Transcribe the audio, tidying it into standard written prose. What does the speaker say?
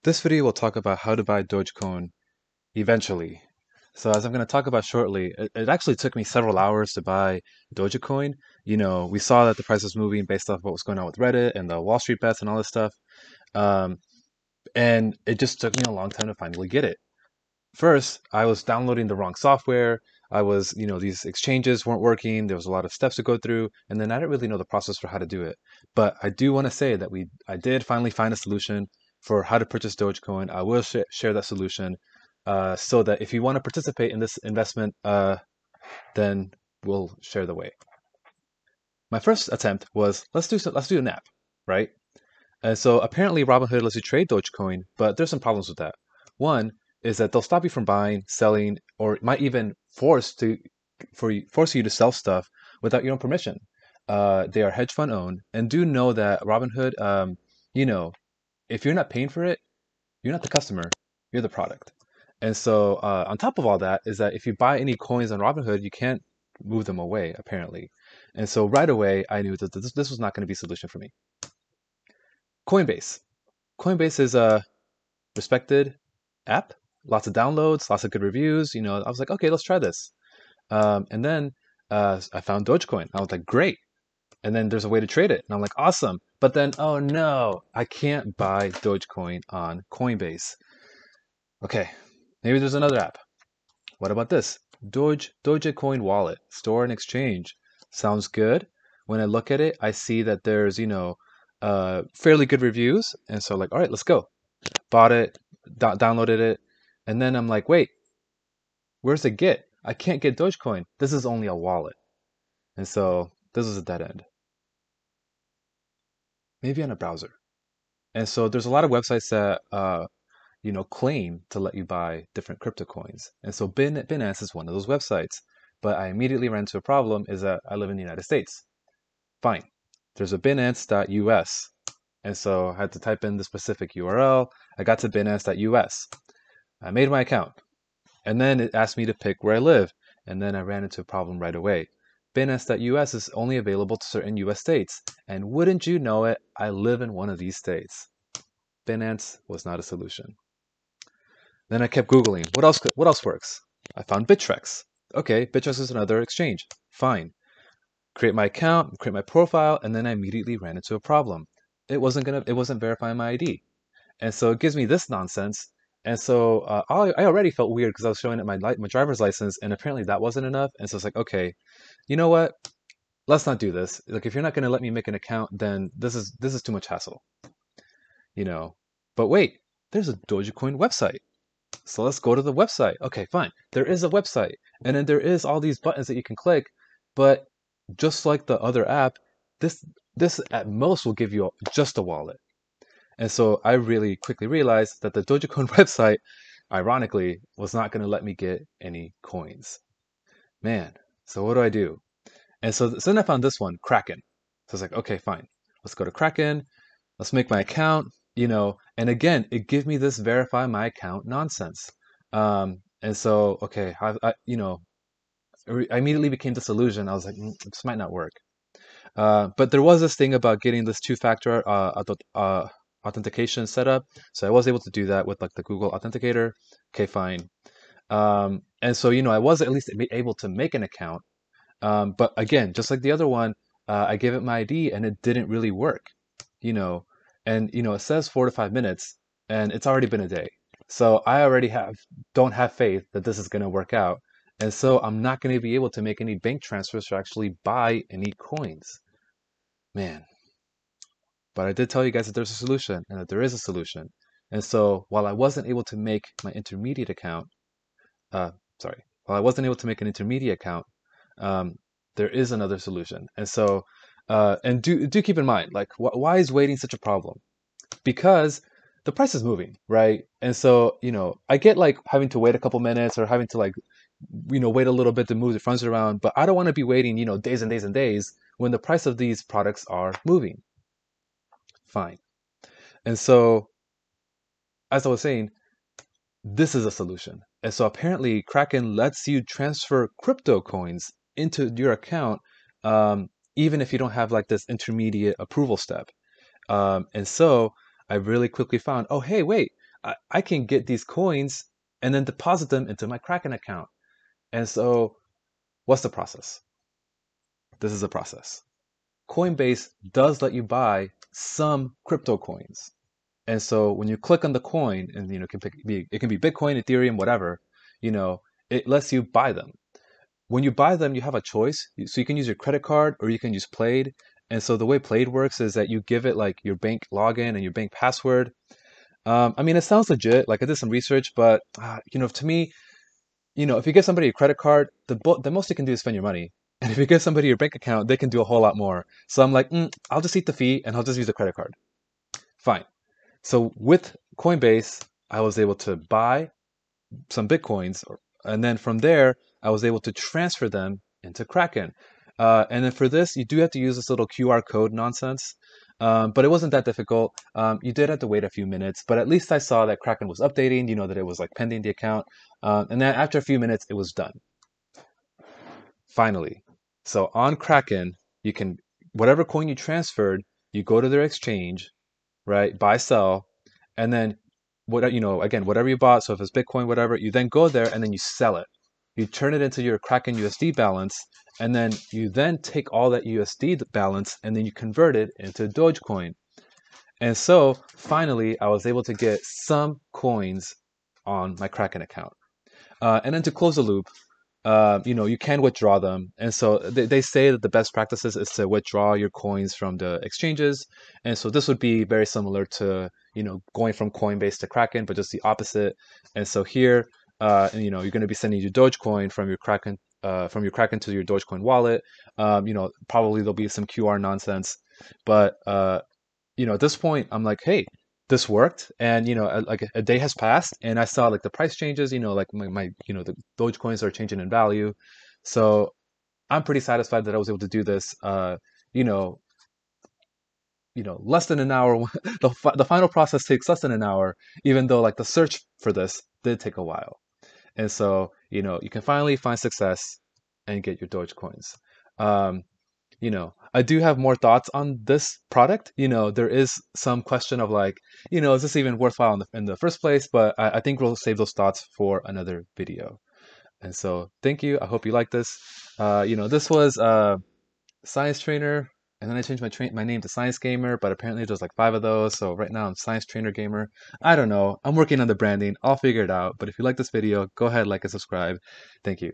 This video will talk about how to buy Dogecoin eventually. So as I'm going to talk about shortly, it actually took me several hours to buy Dogecoin. We saw that the price was moving based off what was going on with Reddit and the Wall Street bets and all this stuff. Um, and it just took me a long time to finally get it. First, I was downloading the wrong software. These exchanges weren't working. There was a lot of steps to go through, and then I didn't really know the process for how to do it. But I do want to say that I did finally find a solution for how to purchase Dogecoin. I will share that solution, so that if you want to participate in this investment, then we'll share the way. My first attempt was let's do an app, right? And so apparently Robinhood lets you trade Dogecoin, but there's some problems with that. One is that they'll stop you from buying, selling, or might even force you to sell stuff without your own permission. They are hedge fund owned, and do know that Robinhood, you know, if you're not paying for it, you're not the customer, you're the product. And so on top of all that is that if you buy any coins on Robinhood, you can't move them away apparently. And so right away I knew that this was not going to be a solution for me. Coinbase. Coinbase is a respected app, lots of downloads, lots of good reviews. I was like, okay, let's try this. And then I found Dogecoin. I was like, great. And then there's a way to trade it. And I'm like, awesome. But then, oh no, I can't buy Dogecoin on Coinbase. Okay, maybe there's another app. What about this? Dogecoin wallet, store and exchange. Sounds good. When I look at it, I see that there's, fairly good reviews. And so like, all right, let's go. Bought it, downloaded it. And then I'm like, wait, where's it get? I can't get Dogecoin. This is only a wallet. And so this is a dead end. Maybe on a browser. And so there's a lot of websites that, claim to let you buy different crypto coins. And so Binance is one of those websites. But I immediately ran into a problem is that I live in the United States. Fine. There's a Binance.us. And so I had to type in the specific URL. I got to Binance.us. I made my account. And then it asked me to pick where I live. And then I ran into a problem right away. Binance.us is only available to certain US states. And wouldn't you know it, I live in one of these states. Binance was not a solution. Then I kept Googling. What else works? I found Bittrex. Okay, Bittrex is another exchange. Fine. Create my account, create my profile, and then I immediately ran into a problem. It wasn't verifying my ID. And so it gives me this nonsense. And so I already felt weird because I was showing it my driver's license, and apparently that wasn't enough. And so it's like, okay, you know what? Let's not do this. Like, if you're not going to let me make an account, then this is too much hassle, you know. But wait, there's a Dogecoin website. So let's go to the website. Okay, fine. There is a website, and then there is all these buttons that you can click. But just like the other app, this at most will give you just a wallet. And so I really quickly realized that the Dogecoin website, ironically, was not going to let me get any coins. Man, so what do I do? And so then I found this one, Kraken. So I was like, okay, fine. Let's go to Kraken. Let's make my account, and again, it gives me this verify my account nonsense. And so, okay, I immediately became disillusioned. I was like, this might not work. But there was this thing about getting this two-factor authentication set up. So I was able to do that with like the Google Authenticator. Okay, fine. And so, I was at least able to make an account. But again, just like the other one, I gave it my ID and it didn't really work, and it says 4 to 5 minutes and it's already been a day. So I already don't have faith that this is going to work out. And so I'm not going to be able to make any bank transfers or actually buy any coins. Man. But I did tell you guys that there's a solution and that there is a solution. And so while I wasn't able to make my intermediate account, while I wasn't able to make an intermediate account, there is another solution. And so, and do keep in mind, like, why is waiting such a problem? Because the price is moving, right? And so, I get like having to wait a couple minutes or having to like, wait a little bit to move the funds around, but I don't want to be waiting, days and days and days when the price of these products are moving. Fine. And so, as I was saying, this is a solution. And so apparently Kraken lets you transfer crypto coins into your account, even if you don't have like this intermediate approval step. And so I really quickly found, oh, hey, wait, I can get these coins and then deposit them into my Kraken account. And so, what's the process? This is a process. Coinbase does let you buy some crypto coins. And so when you click on the coin, and it can be Bitcoin, Ethereum, whatever, it lets you buy them. When you buy them, you have a choice. So you can use your credit card or you can use Plaid. And so the way Plaid works is that you give it like your bank login and your bank password. I mean, it sounds legit. Like I did some research, but to me, if you give somebody a credit card, the most you can do is spend your money. And if you give somebody your bank account, they can do a whole lot more. So I'm like, I'll just eat the fee and I'll just use a credit card. Fine. So with Coinbase, I was able to buy some Bitcoins, and then from there, I was able to transfer them into Kraken. And then for this, you do have to use this little QR code nonsense. But it wasn't that difficult. You did have to wait a few minutes, but at least I saw that Kraken was updating, that it was like pending the account. And then after a few minutes, it was done. Finally. So on Kraken, you can, whatever coin you transferred, you go to their exchange, right? Buy, sell, and then again, whatever you bought. So if it's Bitcoin, whatever, you then go there and then you sell it. You turn it into your Kraken USD balance, and then you then take all that USD balance and then you convert it into Dogecoin. And so finally, I was able to get some coins on my Kraken account. And then to close the loop, you can withdraw them. And so they say that the best practices is to withdraw your coins from the exchanges. And so this would be very similar to, going from Coinbase to Kraken, but just the opposite. And so here, you're going to be sending your Dogecoin from your Kraken to your Dogecoin wallet. Probably there'll be some QR nonsense, but at this point, I'm like, hey, this worked, and like a day has passed, and I saw like the price changes. Like my the Dogecoins are changing in value, so I'm pretty satisfied that I was able to do this. You know, less than an hour. The final process takes less than an hour, even though like the search for this did take a while. And so you can finally find success and get your Dogecoins. Um, I do have more thoughts on this product. There is some question of like, is this even worthwhile in the first place? But I think we'll save those thoughts for another video. And so thank you. I hope you like this. This was Science Trainer, and then I changed my name to Science Gamer, but apparently there's like 5 of those. So right now I'm Science Trainer Gamer. I don't know. I'm working on the branding. I'll figure it out. But if you like this video, go ahead, like and subscribe. Thank you.